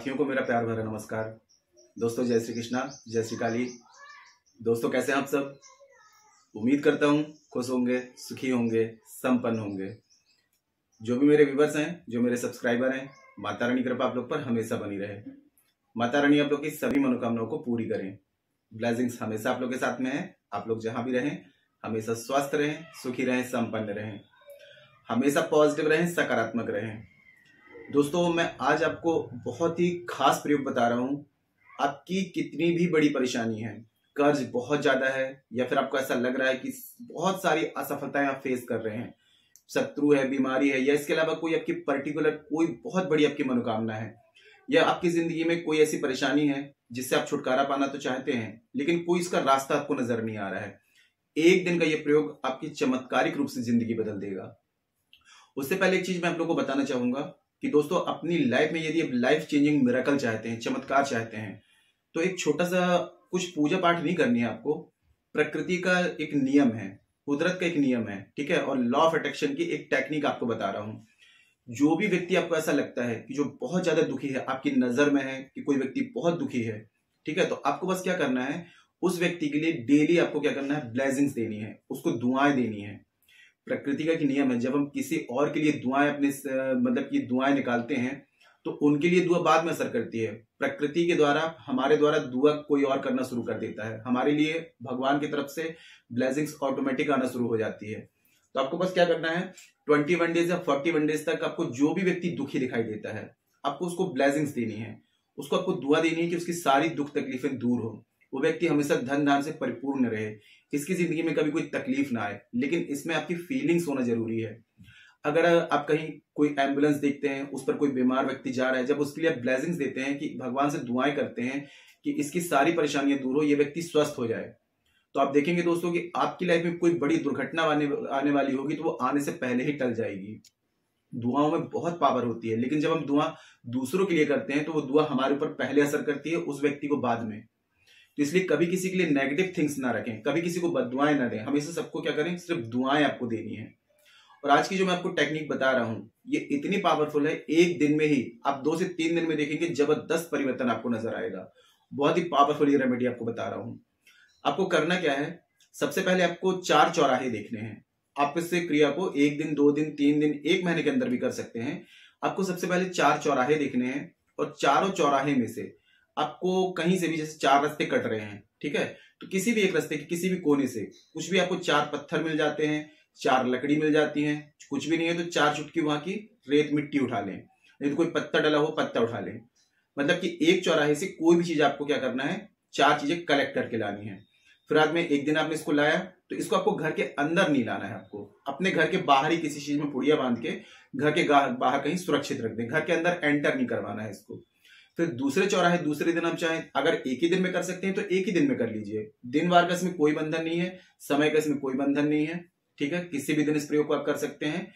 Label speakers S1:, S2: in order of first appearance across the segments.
S1: साथियों को मेरा प्यार भरा नमस्कार। दोस्तों जय श्री कृष्णा, जय श्री काली। दोस्तों कैसे हैं आप सब? उम्मीद करता हूँ खुश होंगे, सुखी होंगे, संपन्न होंगे। जो भी मेरे व्यूवर्स हैं, जो मेरे सब्सक्राइबर हैं, माता रानी कृपा आप लोग पर हमेशा बनी रहे। माता रानी आप लोग की सभी मनोकामनाओं को पूरी करें। ब्लेसिंग्स हमेशा आप लोग के साथ में है। आप लोग जहां भी रहें हमेशा स्वस्थ रहें, सुखी रहें, संपन्न रहें, हमेशा पॉजिटिव रहें, सकारात्मक रहें। दोस्तों मैं आज आपको बहुत ही खास प्रयोग बता रहा हूं। आपकी कितनी भी बड़ी परेशानी है, कर्ज बहुत ज्यादा है या फिर आपको ऐसा लग रहा है कि बहुत सारी असफलताएं आप फेस कर रहे हैं, शत्रु है, बीमारी है, या इसके अलावा कोई आपकी पर्टिकुलर कोई बहुत बड़ी आपकी मनोकामना है, या आपकी जिंदगी में कोई ऐसी परेशानी है जिससे आप छुटकारा पाना तो चाहते हैं लेकिन कोई इसका रास्ता आपको नजर नहीं आ रहा है। एक दिन का यह प्रयोग आपकी चमत्कारिक रूप से जिंदगी बदल देगा। उससे पहले एक चीज मैं आप लोगों को बताना चाहूंगा कि दोस्तों अपनी लाइफ में यदि आप लाइफ चेंजिंग मिरेकल चाहते हैं, चमत्कार चाहते हैं, तो एक छोटा सा कुछ पूजा पाठ नहीं करनी है आपको। प्रकृति का एक नियम है, कुदरत का एक नियम है, ठीक है, और लॉ ऑफ अट्रैक्शन की एक टेक्निक आपको बता रहा हूं। जो भी व्यक्ति आपको ऐसा लगता है कि जो बहुत ज्यादा दुखी है, आपकी नजर में है कि कोई व्यक्ति बहुत दुखी है, ठीक है, तो आपको बस क्या करना है, उस व्यक्ति के लिए डेली आपको क्या करना है, ब्लेसिंग्स देनी है, उसको दुआएं देनी है। प्रकृति का एक नियम है, जब हम किसी और के लिए दुआएं अपने मतलब कि दुआएं निकालते हैं तो उनके लिए दुआ बाद में असर करती है। प्रकृति के द्वारा हमारे द्वारा दुआ कोई और करना शुरू कर देता है, हमारे लिए भगवान की तरफ से ब्लेसिंग्स ऑटोमेटिक आना शुरू हो जाती है। तो आपको बस क्या करना है, 21 डेज या 41 डेज तक आपको जो भी व्यक्ति दुखी दिखाई देता है आपको उसको ब्लेसिंग्स देनी है, उसको आपको दुआ देनी है कि उसकी सारी दुख तकलीफें दूर हो, वो व्यक्ति हमेशा धन धान से परिपूर्ण रहे, इसकी जिंदगी में कभी कोई तकलीफ ना आए। लेकिन इसमें आपकी फीलिंग्स होना जरूरी है। अगर आप कहीं कोई एम्बुलेंस देखते हैं, उस पर कोई बीमार व्यक्ति जा रहा है, जब उसके लिए आप ब्लेसिंग्स देते हैं कि भगवान से दुआएं करते हैं कि इसकी सारी परेशानियां दूर हो, ये व्यक्ति स्वस्थ हो जाए, तो आप देखेंगे दोस्तों कि आपकी लाइफ में कोई बड़ी दुर्घटना आने वाली होगी तो वो आने से पहले ही टल जाएगी। दुआओं में बहुत पावर होती है, लेकिन जब हम दुआ दूसरों के लिए करते हैं तो वो दुआ हमारे ऊपर पहले असर करती है, उस व्यक्ति को बाद में। तो इसलिए कभी किसी के लिए नेगेटिव थिंग्स ना रखें, कभी किसी को बददुआएं ना दें, हमेशा सबको क्या करें, सिर्फ दुआएं आपको देनी है। और आज की जो मैं आपको टेक्निक बता रहा हूं ये इतनी पावरफुल है, एक दिन में ही आप 2 से 3 दिन में देखेंगे जबरदस्त परिवर्तन आपको नजर आएगा। बहुत ही पावरफुल ये रेमेडी आपको बता रहा हूं। आपको करना क्या है, सबसे पहले आपको 4 चौराहे देखने हैं। आप इससे क्रिया को 1 दिन, 2 दिन, 3 दिन, 1 महीने के अंदर भी कर सकते हैं। आपको सबसे पहले 4 चौराहे देखने हैं और चारों चौराहे में से आपको कहीं से भी, जैसे 4 रास्ते कट रहे हैं, ठीक है, तो किसी भी एक रास्ते के किसी भी कोने से कुछ भी आपको 4 पत्थर मिल जाते हैं, 4 लकड़ी मिल जाती है, कुछ भी नहीं है तो 4 चुटकी वहां की रेत मिट्टी उठा लें, नहीं तो कोई पत्ता डला हो पत्ता उठा लें। मतलब कि एक चौराहे से कोई भी चीज आपको क्या करना है, 4 चीजें कलेक्ट करके लानी है। फिर बाद में एक दिन आपने इसको लाया तो इसको आपको घर के अंदर नहीं लाना है, आपको अपने घर के बाहर ही किसी चीज में पुड़िया बांध के घर के बाहर कहीं सुरक्षित रख दें, घर के अंदर एंटर नहीं करवाना है इसको। फिर दूसरे चौराहे दूसरे दिन हम चाहें अगर एक ही दिन में कर सकते हैं तो एक ही दिन में कर लीजिए, दिन वार का इसमें कोई बंधन नहीं है, समय का इसमें कोई बंधन नहीं है, ठीक है, किसी भी दिन इस प्रयोग को आप कर सकते हैं।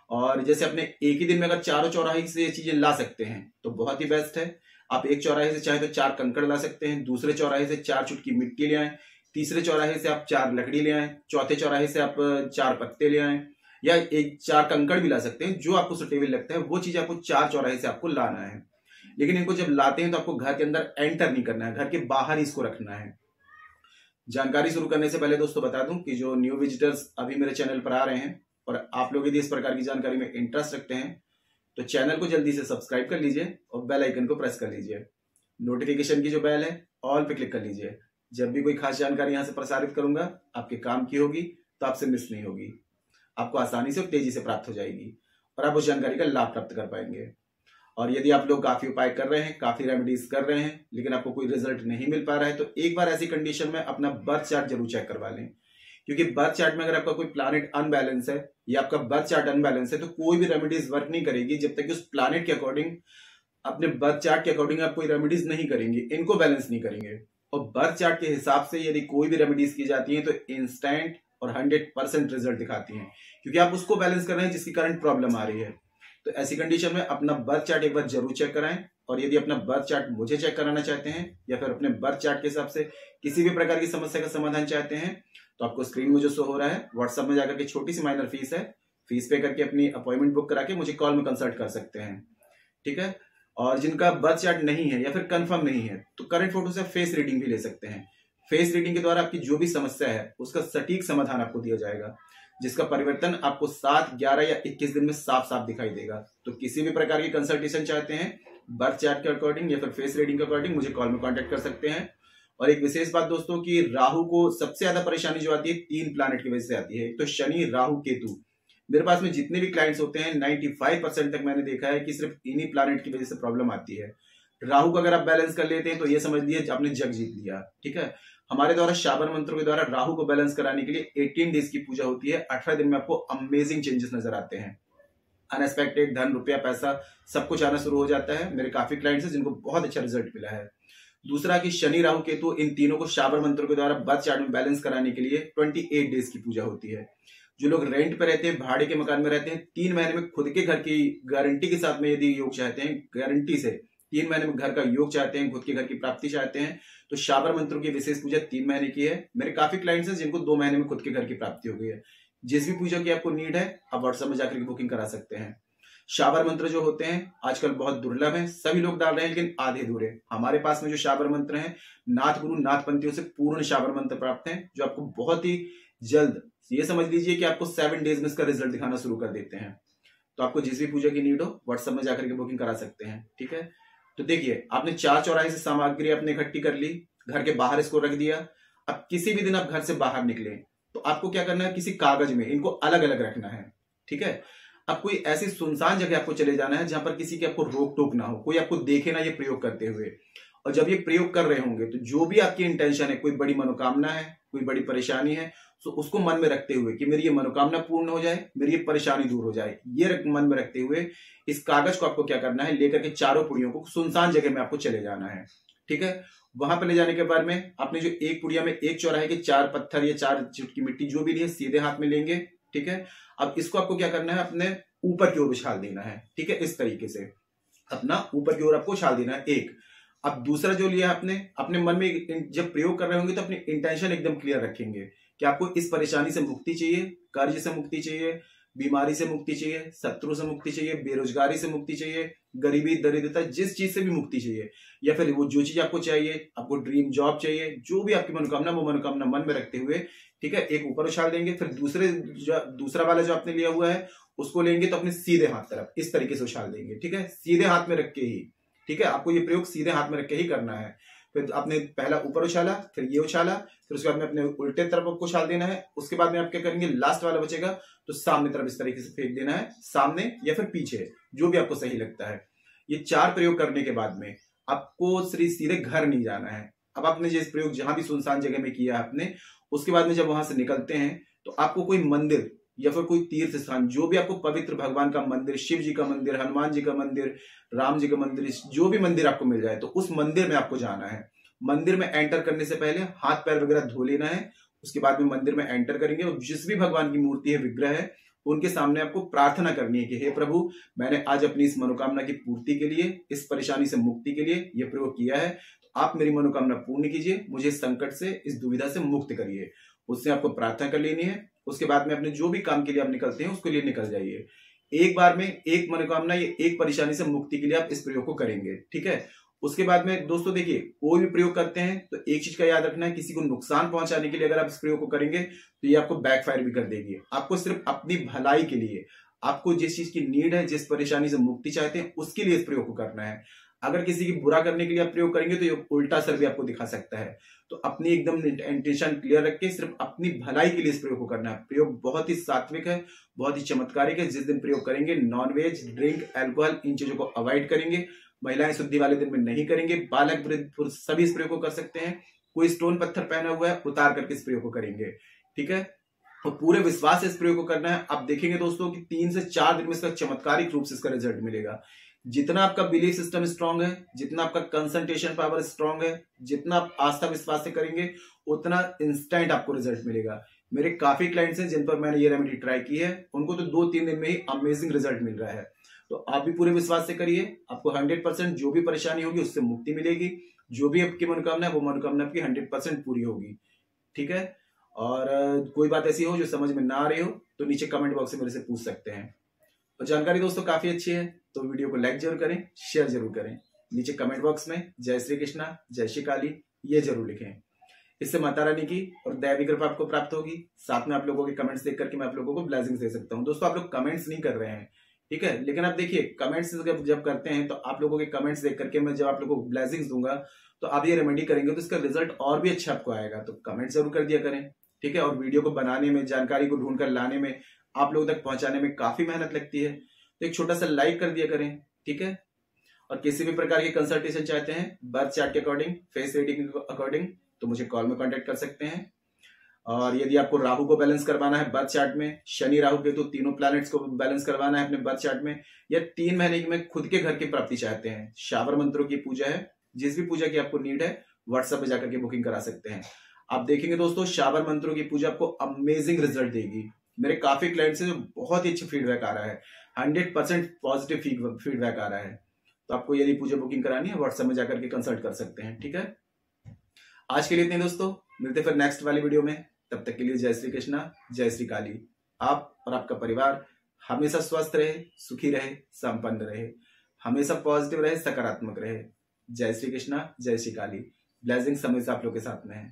S1: और जैसे अपने एक ही दिन में अगर चारों चौराहे से ये चीजें ला सकते हैं तो बहुत ही बेस्ट है। आप एक चौराहे से चाहे तो 4 कंकड़ ला सकते हैं, दूसरे चौराहे से 4 चुटकी मिट्टी ले आए, तीसरे चौराहे से आप 4 लकड़ी ले आए, चौथे चौराहे से आप 4 पत्ते ले आए, या 4 कंकड़ भी ला सकते हैं, जो आपको सुटेबल लगता है वो चीज आपको 4 चौराहे से आपको लाना है। लेकिन इनको जब लाते हैं तो आपको घर के अंदर एंटर नहीं करना है, घर के बाहर ही इसको रखना है। जानकारी शुरू करने से पहले दोस्तों बता दूं कि जो न्यू विजिटर्स अभी मेरे चैनल पर आ रहे हैं और आप लोग यदि इस प्रकार की जानकारी में इंटरेस्ट रखते हैं तो चैनल को जल्दी से सब्सक्राइब कर लीजिए और बेल आइकन को प्रेस कर लीजिए। नोटिफिकेशन की जो बेल है ऑल पे क्लिक कर लीजिए। जब भी कोई खास जानकारी यहां से प्रसारित करूंगा आपके काम की होगी तो आपसे मिस नहीं होगी, आपको आसानी से और तेजी से प्राप्त हो जाएगी और आप उस जानकारी का लाभ प्राप्त कर पाएंगे। और यदि आप लोग काफी उपाय कर रहे हैं, काफी रेमेडीज कर रहे हैं लेकिन आपको कोई रिजल्ट नहीं मिल पा रहा है तो एक बार ऐसी कंडीशन में अपना बर्थ चार्ट जरूर चेक करवा लें। क्योंकि बर्थ चार्ट में अगर आपका कोई प्लैनेट अनबैलेंस है या आपका बर्थ चार्ट अनबैलेंस है तो कोई भी रेमेडीज वर्क नहीं करेगी जब तक कि उस प्लैनेट के अकॉर्डिंग, अपने बर्थ चार्ट के अकॉर्डिंग आप कोई रेमेडीज नहीं करेंगे, इनको बैलेंस नहीं करेंगे। और बर्थ चार्ट के हिसाब से यदि कोई भी रेमेडीज की जाती है तो इंस्टेंट और 100% रिजल्ट दिखाती हैं, क्योंकि आप उसको बैलेंस कर रहे हैं जिसकी करंट प्रॉब्लम आ रही है। तो ऐसी कंडीशन में अपना बर्थ चार्ट एक बार जरूर चेक कराएं। और यदि अपना बर्थ चार्ट मुझे चेक कराना चाहते हैं या फिर अपने बर्थ चार्ट के हिसाब से किसी भी प्रकार की समस्या का समाधान चाहते हैं तो आपको स्क्रीन में जो शो हो रहा है व्हाट्सएप में जाकर के छोटी सी माइनर फीस है, फीस पे करके अपनी अपॉइंटमेंट बुक करा के मुझे कॉल में कंसल्ट कर सकते हैं, ठीक है। और जिनका बर्थ चार्ट नहीं है या फिर कंफर्म नहीं है तो करंट फोटो से फेस रीडिंग भी ले सकते हैं। फेस रीडिंग के द्वारा आपकी जो भी समस्या है उसका सटीक समाधान आपको दिया जाएगा, जिसका परिवर्तन आपको 7, 11 या 21 दिन में साफ साफ दिखाई देगा। तो किसी भी प्रकार की कंसल्टेशन चाहते हैं बर्थ चार्ट के अकॉर्डिंग या फिर फेस रीडिंग के अकॉर्डिंग, मुझे कॉल में कांटेक्ट कर सकते हैं। और एक विशेष बात दोस्तों कि राहु को सबसे ज्यादा परेशानी जो आती है 3 प्लैनेट की वजह से आती है। एक तो शनि, राहु, केतु। मेरे पास में जितने भी क्लाइंट्स होते हैं 95% तक मैंने देखा है कि सिर्फ इन्हीं प्लैनेट की वजह से प्रॉब्लम आती है। राहु को अगर आप बैलेंस कर लेते हैं तो ये समझ लीजिए आपने जग जीत लिया। ठीक है, हमारे द्वारा शाबर मंत्रों के द्वारा राहु को बैलेंस कराने के लिए 18 डेज की पूजा होती है। 18 दिन में आपको अमेजिंग चेंजेस नजर आते हैं। अनएक्सपेक्टेड धन, रुपया, पैसा सब कुछ आना शुरू हो जाता है। मेरे काफी क्लाइंट्स हैं जिनको बहुत अच्छा रिजल्ट मिला है। दूसरा कि शनि, राहु, केतु इन तीनों को शाबर मंत्रों के द्वारा बर्थ चार्ट में बैलेंस कराने के लिए 28 डेज की पूजा होती है। जो लोग रेंट पे रहते हैं, भाड़े के मकान में रहते हैं, 3 महीने में खुद के घर की गारंटी के साथ में यदि योग चाहते हैं, गारंटी से 3 महीने में घर का योग चाहते हैं, खुद के घर की प्राप्ति चाहते हैं, तो शाबर मंत्रों की विशेष पूजा 3 महीने की है। मेरे काफी क्लाइंट्स हैं जिनको 2 महीने में खुद के घर की प्राप्ति हो गई है। जिस भी पूजा की आपको नीड है आप व्हाट्सएप में जाकर बुकिंग करा सकते हैं। शाबर मंत्र जो होते हैं आजकल बहुत दुर्लभ है, सभी लोग डाल रहे हैं लेकिन आधे अधूरे। हमारे पास में जो शाबर मंत्र हैं नाथ गुरु, नाथ पंथियों से पूर्ण शाबर मंत्र प्राप्त हैं, जो आपको बहुत ही जल्द, ये समझ लीजिए कि आपको 7 डेज में इसका रिजल्ट दिखाना शुरू कर देते हैं। तो आपको जिस भी पूजा की नीड हो व्हाट्सएप में जाकर के बुकिंग करा सकते हैं। ठीक है, तो देखिए आपने 4 चौराहे से सामग्री आपने इकट्ठी कर ली, घर के बाहर इसको रख दिया। अब किसी भी दिन आप घर से बाहर निकले तो आपको क्या करना है, किसी कागज में इनको अलग अलग रखना है। ठीक है, अब कोई ऐसी सुनसान जगह आपको चले जाना है जहां पर किसी की आपको रोक टोक ना हो, कोई आपको देखे ना ये प्रयोग करते हुए। और जब ये प्रयोग कर रहे होंगे तो जो भी आपकी इंटेंशन है, कोई बड़ी मनोकामना है, कोई बड़ी परेशानी है, तो उसको मन में रखते हुए कि मेरी ये मनोकामना पूर्ण हो जाए, मेरी ये परेशानी दूर हो जाए, ये मन में रखते हुए इस कागज को आपको क्या करना है, लेकर के चारों पुड़ियों को सुनसान जगह में आपको चले जाना है। ठीक है, वहां पर ले जाने के बाद में आपने जो एक पुड़िया में एक चौराहे के 4 पत्थर या 4 चुटकी मिट्टी जो भी लिए सीधे हाथ में लेंगे। ठीक है, अब इसको आपको क्या करना है, अपने ऊपर की ओर उछाल देना है। ठीक है, इस तरीके से अपना ऊपर की ओर आपको उछाल देना है एक। अब दूसरा जो लिया आपने, अपने मन में जब प्रयोग कर रहे होंगे तो अपनी इंटेंशन एकदम क्लियर रखेंगे कि आपको इस परेशानी से मुक्ति चाहिए, कर्ज से मुक्ति चाहिए, बीमारी से मुक्ति चाहिए, शत्रु से मुक्ति चाहिए, बेरोजगारी से मुक्ति चाहिए, गरीबी, दरिद्रता, जिस चीज से भी मुक्ति चाहिए, या फिर वो जो चीज आपको चाहिए, आपको ड्रीम जॉब चाहिए, जो भी आपकी मनोकामना, वो मनोकामना मन में रखते हुए ठीक है एक ऊपर उछाल देंगे। फिर दूसरा वाला जो आपने लिया हुआ है उसको लेंगे तो अपने सीधे हाथ तरफ इस तरीके से उछाल देंगे। ठीक है, सीधे हाथ में रख के ही। ठीक है, आपको ये प्रयोग सीधे हाथ में रख के ही करना है। फिर आपने पहला ऊपर उछाला, फिर ये उछाला, फिर उसके बाद में अपने उल्टे तरफ आपको उछाल देना है। उसके बाद में आप क्या करेंगे, लास्ट वाला बचेगा तो सामने तरफ इस तरीके से फेंक देना है, सामने या फिर पीछे, जो भी आपको सही लगता है। ये 4 प्रयोग करने के बाद में आपको सीधे घर नहीं जाना है। अब आपने जिस प्रयोग जहां भी सुनसान जगह में किया आपने, उसके बाद में जब वहां से निकलते हैं तो आपको कोई मंदिर या फिर कोई तीर्थ स्थान, जो भी आपको पवित्र भगवान का मंदिर, शिव जी का मंदिर, हनुमान जी का मंदिर, राम जी का मंदिर, जो भी मंदिर आपको मिल जाए तो उस मंदिर में आपको जाना है। मंदिर में एंटर करने से पहले हाथ पैर वगैरह धो लेना है। उसके बाद में मंदिर में एंटर करेंगे और जिस भी भगवान की मूर्ति है, विग्रह है, उनके सामने आपको प्रार्थना करनी है कि हे प्रभु, मैंने आज अपनी इस मनोकामना की पूर्ति के लिए, इस परेशानी से मुक्ति के लिए यह प्रयोग किया है, तो आप मेरी मनोकामना पूर्ण कीजिए, मुझे इस संकट से, इस दुविधा से मुक्त करिए। उससे आपको प्रार्थना कर लेनी है। उसके बाद में अपने जो भी काम के लिए आप निकलते हैं उसके लिए निकल जाइए। एक बार में एक मनोकामना या एक परेशानी से मुक्ति के लिए आप इस प्रयोग को करेंगे। ठीक है, उसके बाद में दोस्तों देखिए, कोई भी प्रयोग करते हैं तो एक चीज का याद रखना है, किसी को नुकसान पहुंचाने के लिए अगर आप इस प्रयोग को करेंगे तो ये आपको बैकफायर भी कर देगी। आपको सिर्फ अपनी भलाई के लिए, आपको जिस चीज की नीड है, जिस परेशानी से मुक्ति चाहते हैं, उसके लिए इस प्रयोग को करना है। अगर किसी की बुरा करने के लिए आप प्रयोग करेंगे तो ये उल्टा असर भी आपको दिखा सकता है। तो अपनी एकदम इंटेंशन क्लियर रख के सिर्फ अपनी भलाई के लिए इस प्रयोग को करना है। प्रयोग बहुत ही सात्विक है, बहुत ही चमत्कारिक है। जिस दिन प्रयोग करेंगे नॉनवेज, ड्रिंक, अल्कोहल, इन चीजों को अवॉइड करेंगे। महिलाएं शुद्धि वाले दिन में नहीं करेंगे। बालक, वृद्ध, पुरुष सभी इस प्रयोग को कर सकते हैं। कोई स्टोन पत्थर पहना हुआ है, उतार करके इस प्रयोग को करेंगे। ठीक है, और पूरे विश्वास से इस प्रयोग को करना है। आप देखेंगे दोस्तों कि 3 से 4 दिन में इसका चमत्कारिक रूप से इसका रिजल्ट मिलेगा। जितना आपका बिलीफ सिस्टम स्ट्रांग है, जितना आपका कंसंट्रेशन पावर स्ट्रांग है, जितना आप आस्था विश्वास से करेंगे, उतना इंस्टेंट आपको रिजल्ट मिलेगा। मेरे काफी क्लाइंट्स हैं जिन पर मैंने ये रेमेडी ट्राई की है, उनको तो 2-3 दिन में ही अमेजिंग रिजल्ट मिल रहा है। तो आप भी पूरे विश्वास से करिए, आपको 100% जो भी परेशानी होगी उससे मुक्ति मिलेगी। जो भी आपकी मनोकामना है वो मनोकामना आपकी 100% पूरी होगी। ठीक है, और कोई बात ऐसी हो जो समझ में ना आ रही हो तो नीचे कमेंट बॉक्स में मेरे से पूछ सकते हैं। और जानकारी दोस्तों काफी अच्छी है, तो वीडियो को लाइक जरूर करें, शेयर जरूर करें। नीचे कमेंट बॉक्स में जय श्री कृष्णा, जय श्री काली ये जरूर लिखें। इससे माता रानी की और दैवी कृपा आपको प्राप्त होगी। साथ में आप लोगों के कमेंट्स देख करके मैं आप लोगों को ब्लेसिंग्स दे सकता हूं। दोस्तों आप लोग कमेंट्स नहीं कर रहे हैं, ठीक है, लेकिन आप देखिए कमेंट्स जब करते हैं तो आप लोगों के कमेंट्स देख करके मैं जब आप लोगों को ब्लेसिंग्स दूंगा तो आप ये रेमेडी करेंगे तो इसका रिजल्ट और भी अच्छा आपको आएगा। तो कमेंट जरूर कर दिया करें, ठीक है। और वीडियो को बनाने में, जानकारी को ढूंढ कर लाने में, आप लोगों तक पहुंचाने में काफी मेहनत लगती है, तो एक छोटा सा लाइक कर दिया करें, ठीक है। और किसी भी प्रकार की कंसल्टेशन चाहते हैं बर्थ चार्ट के अकॉर्डिंग, फेस रीडिंग के अकॉर्डिंग, तो मुझे कॉल में कांटेक्ट कर सकते हैं। और यदि आपको राहु को बैलेंस करवाना है बर्थ चार्ट में, शनि राहु केतु तीनों प्लैनेट्स को बैलेंस करवाना है अपने बर्थ चार्ट में, या 3 महीने में खुद के घर की प्राप्ति चाहते हैं, शावर मंत्रों की पूजा है, जिस भी पूजा की आपको नीड है व्हाट्सएप पे जाकर के बुकिंग करा सकते हैं। आप देखेंगे दोस्तों शावर मंत्रों की पूजा आपको अमेजिंग रिजल्ट देगी। मेरे काफी क्लाइंट्स से जो बहुत ही अच्छी फीडबैक आ रहा है, 100% पॉजिटिव फीडबैक आ रहा है। तो आपको यदि पूजा बुकिंग करानी है व्हाट्सएप में जाकर के कंसल्ट कर सकते हैं, ठीक है। आज के लिए इतने दोस्तों, मिलते फिर नेक्स्ट वाली वीडियो में। तब तक के लिए जय श्री कृष्णा, जय श्री काली। आप और आपका परिवार हमेशा स्वस्थ रहे, सुखी रहे, संपन्न रहे, हमेशा पॉजिटिव रहे, सकारात्मक रहे। जय श्री कृष्णा, जय श्री काली। ब्लेसिंग्स हमेशा आप लोग के साथ में है।